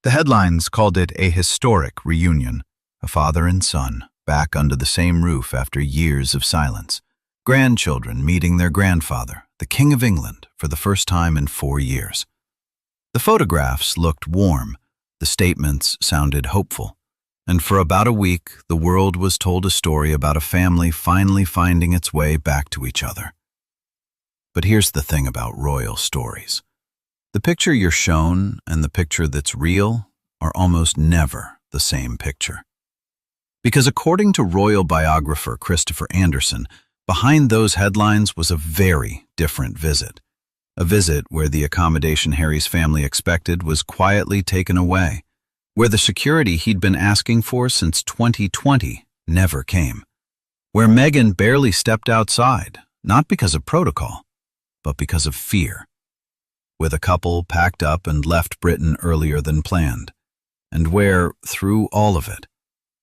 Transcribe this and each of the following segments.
The headlines called it a historic reunion, a father and son back under the same roof after years of silence, grandchildren meeting their grandfather, the King of England, for the first time in 4 years. The photographs looked warm, the statements sounded hopeful, and for about a week the world was told a story about a family finally finding its way back to each other. But here's the thing about royal stories. The picture you're shown and the picture that's real are almost never the same picture. Because according to royal biographer Christopher Andersen, behind those headlines was a very different visit. A visit where the accommodation Harry's family expected was quietly taken away, where the security he'd been asking for since 2020 never came, where Meghan barely stepped outside, not because of protocol, but because of fear, where the couple packed up and left Britain earlier than planned, and where, through all of it,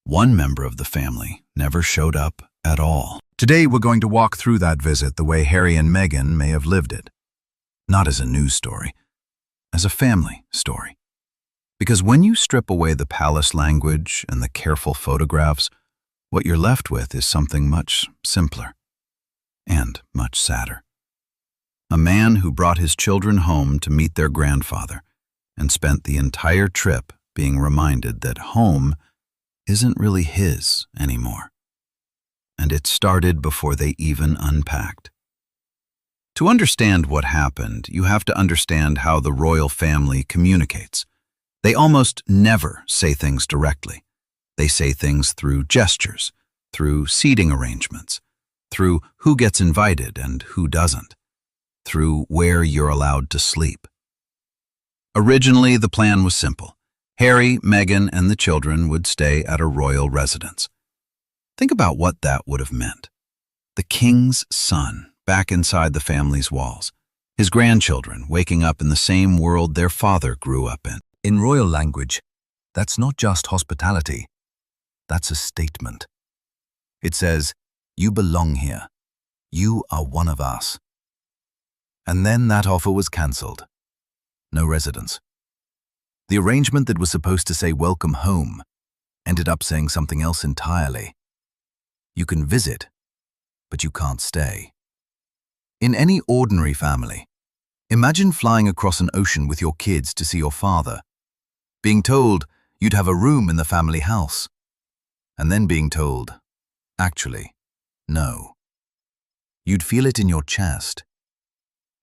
one member of the family never showed up at all. Today we're going to walk through that visit the way Harry and Meghan may have lived it. Not as a news story, as a family story. Because when you strip away the palace language and the careful photographs, what you're left with is something much simpler and much sadder. A man who brought his children home to meet their grandfather and spent the entire trip being reminded that home isn't really his anymore. And it started before they even unpacked. To understand what happened, you have to understand how the royal family communicates. They almost never say things directly. They say things through gestures, through seating arrangements, through who gets invited and who doesn't, through where you're allowed to sleep. Originally, the plan was simple. Harry, Meghan, and the children would stay at a royal residence. Think about what that would have meant. The king's son back inside the family's walls, his grandchildren waking up in the same world their father grew up in. In royal language, that's not just hospitality, that's a statement. It says, "You belong here. You are one of us." And then that offer was cancelled. No residence. The arrangement that was supposed to say "welcome home" ended up saying something else entirely. You can visit, but you can't stay. In any ordinary family, imagine flying across an ocean with your kids to see your father, being told you'd have a room in the family house, and then being told, actually, no. You'd feel it in your chest.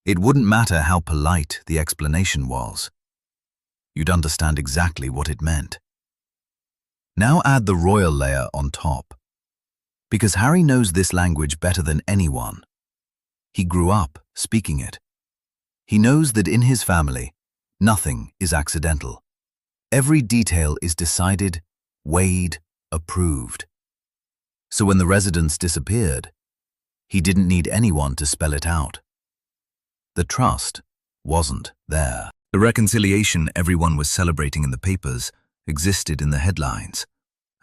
It wouldn't matter how polite the explanation was. You'd understand exactly what it meant. Now add the royal layer on top. Because Harry knows this language better than anyone. He grew up speaking it. He knows that in his family, nothing is accidental. Every detail is decided, weighed, approved. So when the residence disappeared, he didn't need anyone to spell it out. The trust wasn't there. The reconciliation everyone was celebrating in the papers existed in the headlines,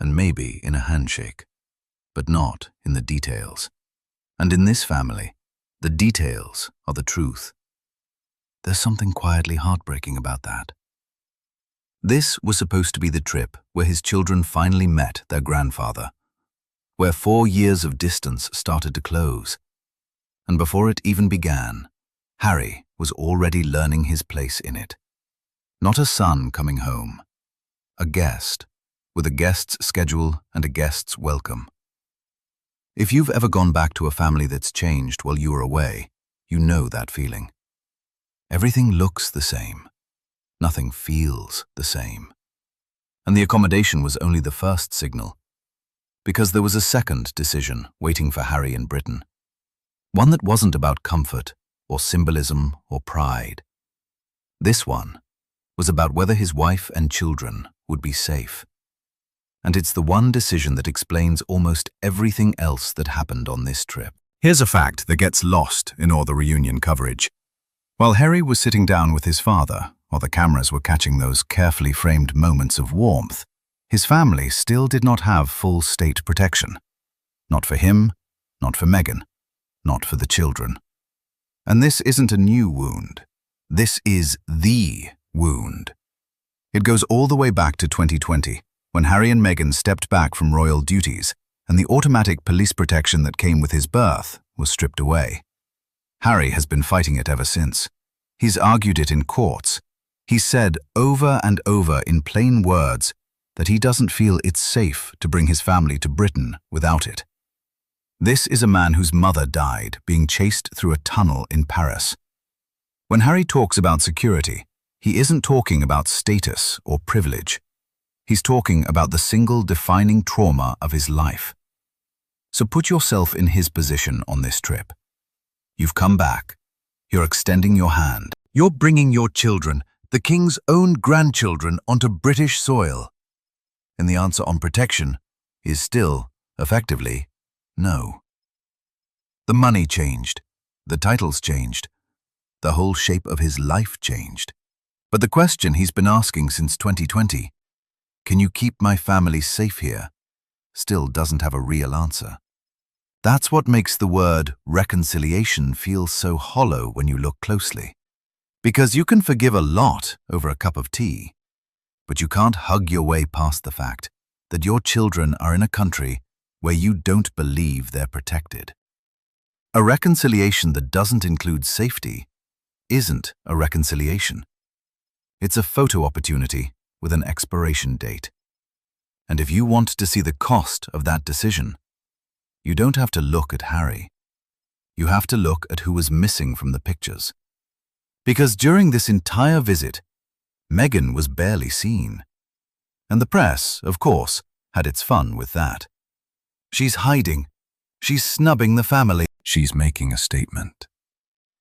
and maybe in a handshake, but not in the details. And in this family, the details are the truth. There's something quietly heartbreaking about that. This was supposed to be the trip where his children finally met their grandfather, where 4 years of distance started to close. And before it even began, Harry was already learning his place in it. Not a son coming home, a guest, with a guest's schedule and a guest's welcome. If you've ever gone back to a family that's changed while you were away, you know that feeling. Everything looks the same. Nothing feels the same. And the accommodation was only the first signal, because there was a second decision waiting for Harry in Britain. One that wasn't about comfort or symbolism or pride. This one was about whether his wife and children would be safe. And it's the one decision that explains almost everything else that happened on this trip. Here's a fact that gets lost in all the reunion coverage. While Harry was sitting down with his father, while the cameras were catching those carefully framed moments of warmth, his family still did not have full state protection. Not for him, not for Meghan, not for the children. And this isn't a new wound. This is the wound. It goes all the way back to 2020, when Harry and Meghan stepped back from royal duties and the automatic police protection that came with his birth was stripped away. Harry has been fighting it ever since. He's argued it in courts. He's said over and over in plain words that he doesn't feel it's safe to bring his family to Britain without it. This is a man whose mother died being chased through a tunnel in Paris. When Harry talks about security, he isn't talking about status or privilege. He's talking about the single defining trauma of his life. So put yourself in his position on this trip. You've come back. You're extending your hand. You're bringing your children, the king's own grandchildren, onto British soil. And the answer on protection is still, effectively, no. The money changed. The titles changed. The whole shape of his life changed. But the question he's been asking since 2020, can you keep my family safe here, still doesn't have a real answer. That's what makes the word reconciliation feel so hollow when you look closely. Because you can forgive a lot over a cup of tea, but you can't hug your way past the fact that your children are in a country where you don't believe they're protected. A reconciliation that doesn't include safety isn't a reconciliation. It's a photo opportunity with an expiration date. And if you want to see the cost of that decision, you don't have to look at Harry. You have to look at who was missing from the pictures. Because during this entire visit, Meghan was barely seen. And the press, of course, had its fun with that. She's hiding. She's snubbing the family. She's making a statement.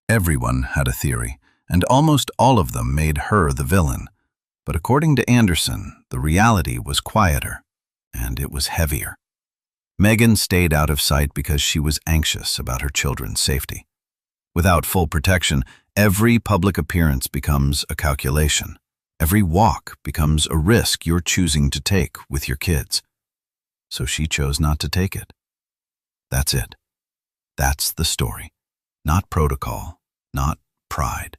Everyone had a theory, and almost all of them made her the villain. But according to Andersen, the reality was quieter, and it was heavier. Meghan stayed out of sight because she was anxious about her children's safety. Without full protection, every public appearance becomes a calculation. Every walk becomes a risk you're choosing to take with your kids. So she chose not to take it. That's it. That's the story. Not protocol, not pride.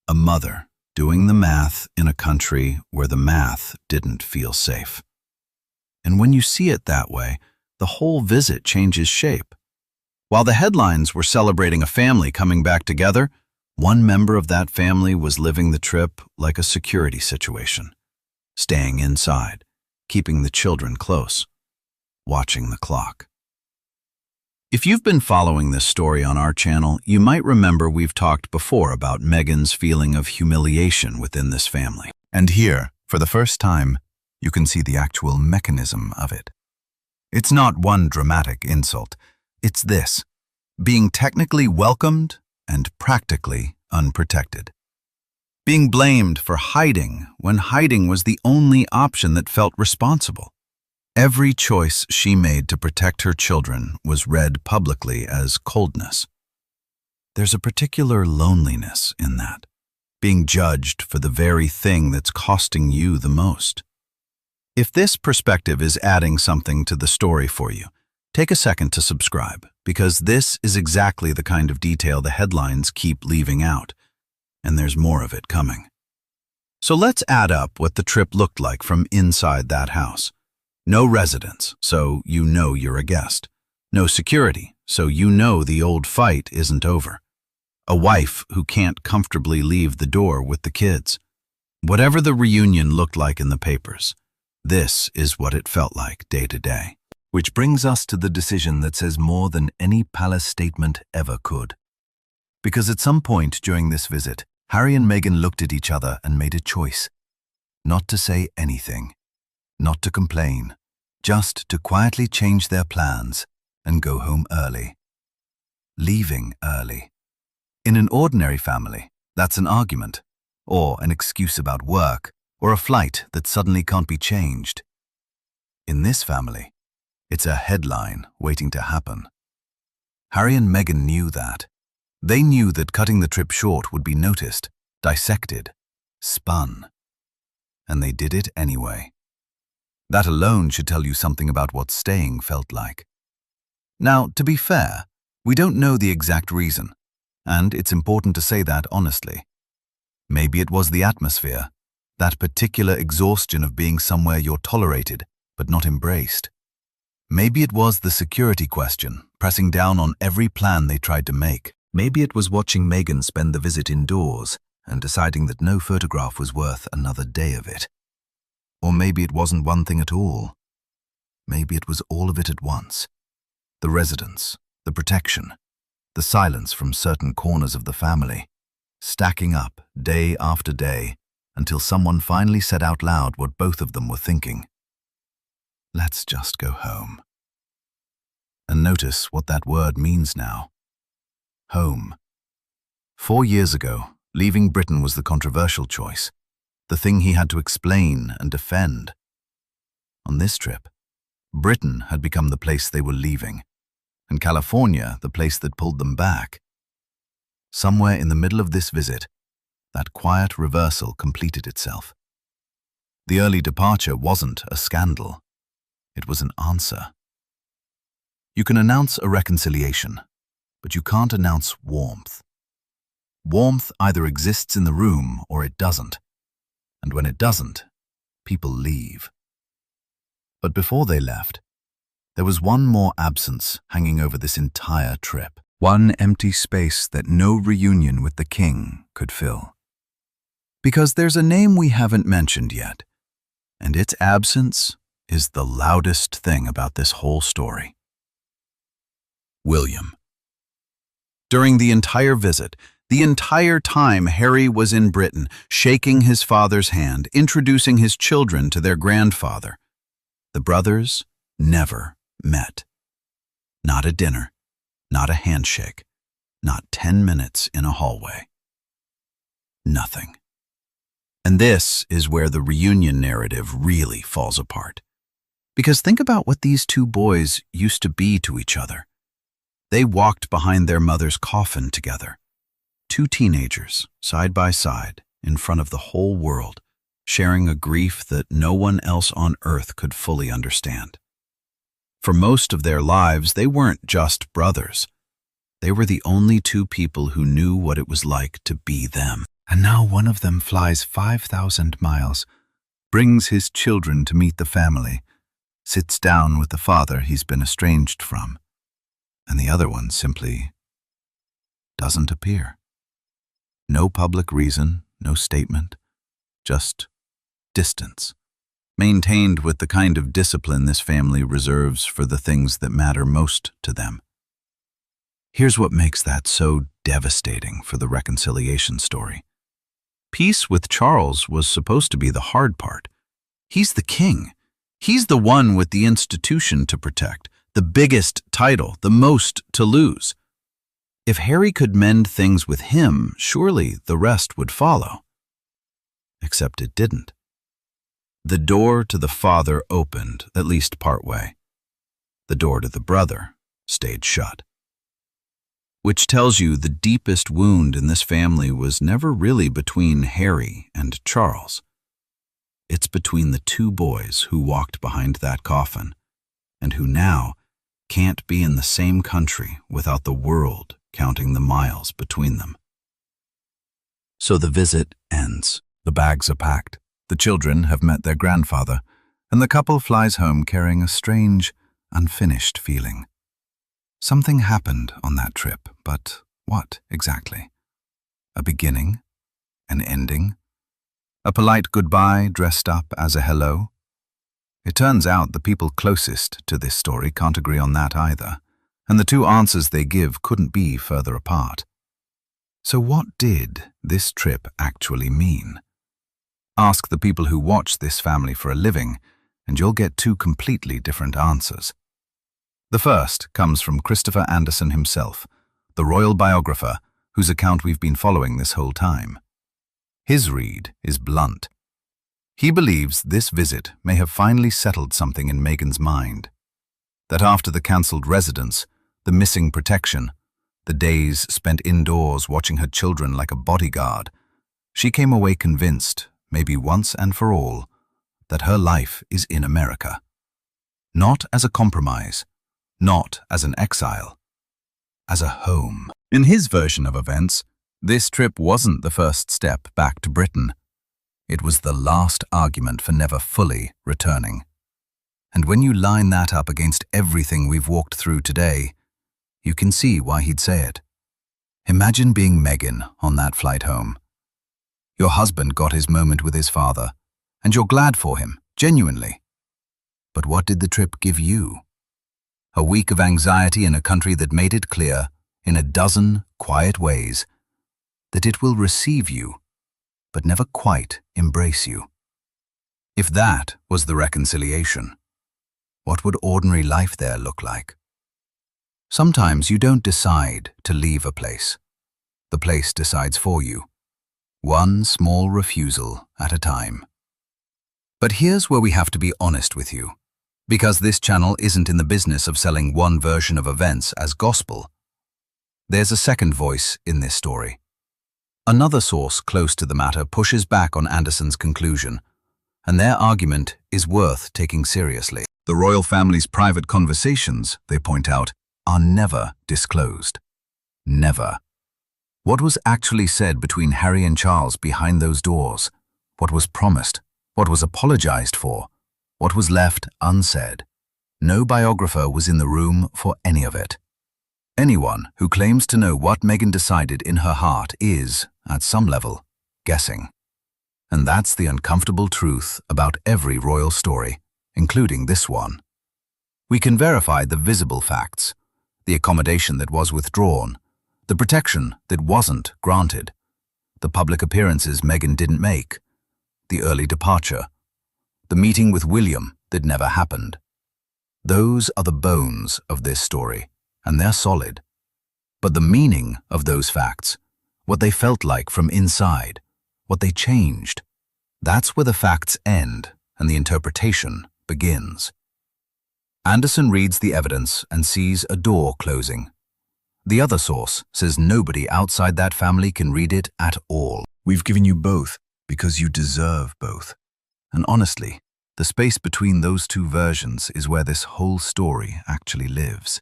A mother doing the math in a country where the math didn't feel safe. And when you see it that way, the whole visit changes shape. While the headlines were celebrating a family coming back together, one member of that family was living the trip like a security situation, staying inside, keeping the children close, watching the clock. If you've been following this story on our channel, you might remember we've talked before about Meghan's feeling of humiliation within this family. And here, for the first time, you can see the actual mechanism of it. It's not one dramatic insult. It's this: being technically welcomed and practically unprotected. Being blamed for hiding when hiding was the only option that felt responsible. Every choice she made to protect her children was read publicly as coldness. There's a particular loneliness in that, being judged for the very thing that's costing you the most. If this perspective is adding something to the story for you, take a second to subscribe, because this is exactly the kind of detail the headlines keep leaving out, and there's more of it coming. So let's add up what the trip looked like from inside that house. No residence, so you know you're a guest. No security, so you know the old fight isn't over. A wife who can't comfortably leave the door with the kids. Whatever the reunion looked like in the papers, this is what it felt like day to day. Which brings us to the decision that says more than any palace statement ever could. Because at some point during this visit, Harry and Meghan looked at each other and made a choice. Not to say anything, not to complain, just to quietly change their plans and go home early. Leaving early. In an ordinary family, that's an argument, or an excuse about work, or a flight that suddenly can't be changed. In this family, it's a headline waiting to happen. Harry and Meghan knew that. They knew that cutting the trip short would be noticed, dissected, spun. And they did it anyway. That alone should tell you something about what staying felt like. Now, to be fair, we don't know the exact reason, and it's important to say that honestly. Maybe it was the atmosphere. That particular exhaustion of being somewhere you're tolerated, but not embraced. Maybe it was the security question, pressing down on every plan they tried to make. Maybe it was watching Meghan spend the visit indoors and deciding that no photograph was worth another day of it. Or maybe it wasn't one thing at all. Maybe it was all of it at once. The residence, the protection, the silence from certain corners of the family, stacking up day after day until someone finally said out loud what both of them were thinking. Let's just go home. And notice what that word means now. Home. 4 years ago, leaving Britain was the controversial choice, the thing he had to explain and defend. On this trip, Britain had become the place they were leaving, and California the place that pulled them back. Somewhere in the middle of this visit, that quiet reversal completed itself. The early departure wasn't a scandal. It was an answer. You can announce a reconciliation, but you can't announce warmth. Warmth either exists in the room or it doesn't. And when it doesn't, people leave. But before they left, there was one more absence hanging over this entire trip. One empty space that no reunion with the king could fill. Because there's a name we haven't mentioned yet, and its absence is the loudest thing about this whole story. William. During the entire visit, the entire time Harry was in Britain, shaking his father's hand, introducing his children to their grandfather, the brothers never met. Not a dinner, not a handshake, not 10 minutes in a hallway. Nothing. And this is where the reunion narrative really falls apart. Because think about what these two boys used to be to each other. They walked behind their mother's coffin together. Two teenagers, side by side, in front of the whole world, sharing a grief that no one else on earth could fully understand. For most of their lives, they weren't just brothers. They were the only two people who knew what it was like to be them. And now one of them flies 5,000 miles, brings his children to meet the family, sits down with the father he's been estranged from, and the other one simply doesn't appear. No public reason, no statement, just distance, maintained with the kind of discipline this family reserves for the things that matter most to them. Here's what makes that so devastating for the reconciliation story. Peace with Charles was supposed to be the hard part. He's the king. He's the one with the institution to protect, the biggest title, the most to lose. If Harry could mend things with him, surely the rest would follow. Except it didn't. The door to the father opened, at least partway. The door to the brother stayed shut. Which tells you the deepest wound in this family was never really between Harry and Charles. It's between the two boys who walked behind that coffin, and who now can't be in the same country without the world counting the miles between them. So the visit ends. The bags are packed. The children have met their grandfather, and the couple flies home carrying a strange, unfinished feeling. Something happened on that trip, but what exactly? A beginning? An ending? A polite goodbye dressed up as a hello? It turns out the people closest to this story can't agree on that either, and the two answers they give couldn't be further apart. So what did this trip actually mean? Ask the people who watch this family for a living, and you'll get two completely different answers. The first comes from Christopher Andersen himself, the royal biographer whose account we've been following this whole time. His read is blunt. He believes this visit may have finally settled something in Meghan's mind. That after the cancelled residence, the missing protection, the days spent indoors watching her children like a bodyguard, she came away convinced, maybe once and for all, that her life is in America. Not as a compromise, not as an exile, as a home. In his version of events, this trip wasn't the first step back to Britain. It was the last argument for never fully returning. And when you line that up against everything we've walked through today, you can see why he'd say it. Imagine being Meghan on that flight home. Your husband got his moment with his father, and you're glad for him, genuinely. But what did the trip give you? A week of anxiety in a country that made it clear, in a dozen quiet ways, that it will receive you, but never quite embrace you. If that was the reconciliation, what would ordinary life there look like? Sometimes you don't decide to leave a place. The place decides for you, one small refusal at a time. But here's where we have to be honest with you, because this channel isn't in the business of selling one version of events as gospel. There's a second voice in this story. Another source close to the matter pushes back on Andersen's conclusion, and their argument is worth taking seriously. The royal family's private conversations, they point out, are never disclosed. Never. What was actually said between Harry and Charles behind those doors? What was promised? What was apologized for? What was left unsaid? No biographer was in the room for any of it. Anyone who claims to know what Meghan decided in her heart is, at some level, guessing. And that's the uncomfortable truth about every royal story, including this one. We can verify the visible facts, the accommodation that was withdrawn, the protection that wasn't granted, the public appearances Meghan didn't make, the early departure, the meeting with William that never happened. Those are the bones of this story, and they're solid. But the meaning of those facts, what they felt like from inside, what they changed, that's where the facts end and the interpretation begins. Andersen reads the evidence and sees a door closing. The other source says nobody outside that family can read it at all. We've given you both because you deserve both. And honestly, the space between those two versions is where this whole story actually lives.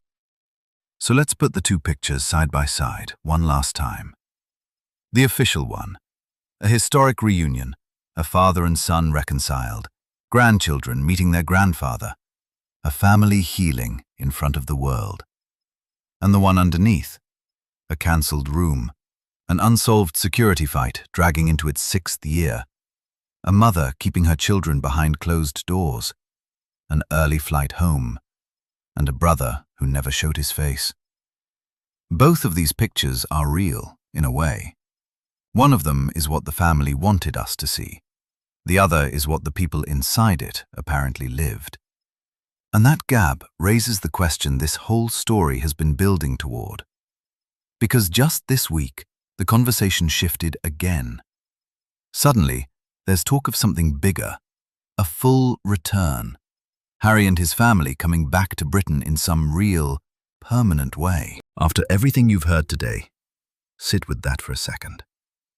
So let's put the two pictures side by side one last time. The official one, a historic reunion, a father and son reconciled, grandchildren meeting their grandfather, a family healing in front of the world. And the one underneath, a cancelled room, an unsolved security fight dragging into its 6th year, a mother keeping her children behind closed doors, an early flight home, and a brother who never showed his face. Both of these pictures are real, in a way. One of them is what the family wanted us to see. The other is what the people inside it apparently lived. And that gap raises the question this whole story has been building toward. Because just this week, the conversation shifted again. Suddenly, there's talk of something bigger, a full return. Harry and his family coming back to Britain in some real, permanent way. After everything you've heard today, sit with that for a second.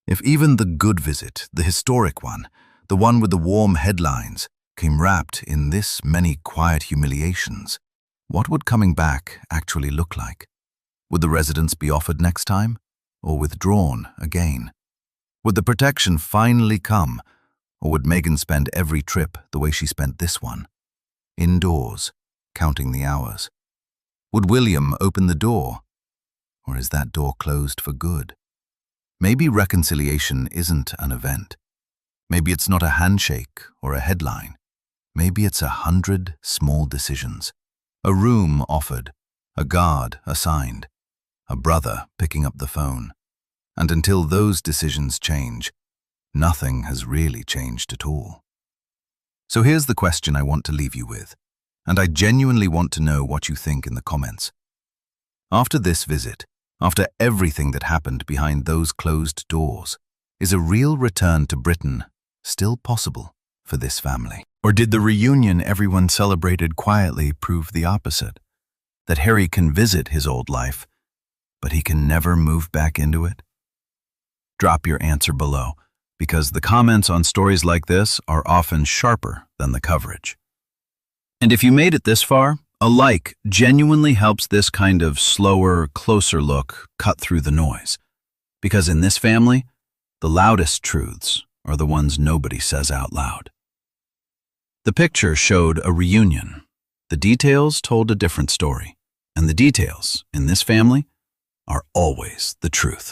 If even the good visit, the historic one, the one with the warm headlines, came wrapped in this many quiet humiliations, what would coming back actually look like? Would the residence be offered next time, or withdrawn again? Would the protection finally come, or would Meghan spend every trip the way she spent this one? Indoors, counting the hours. Would William open the door, or is that door closed for good? Maybe reconciliation isn't an event. Maybe it's not a handshake or a headline. Maybe it's 100 small decisions. A room offered, a guard assigned, a brother picking up the phone. And until those decisions change, nothing has really changed at all. So here's the question I want to leave you with, and I genuinely want to know what you think in the comments. After this visit, after everything that happened behind those closed doors, is a real return to Britain still possible for this family? Or did the reunion everyone celebrated quietly prove the opposite? That Harry can visit his old life, but he can never move back into it? Drop your answer below, because the comments on stories like this are often sharper than the coverage. And if you made it this far, a like genuinely helps this kind of slower, closer look cut through the noise. Because in this family, the loudest truths are the ones nobody says out loud. The picture showed a reunion. The details told a different story, and the details in this family are always the truth.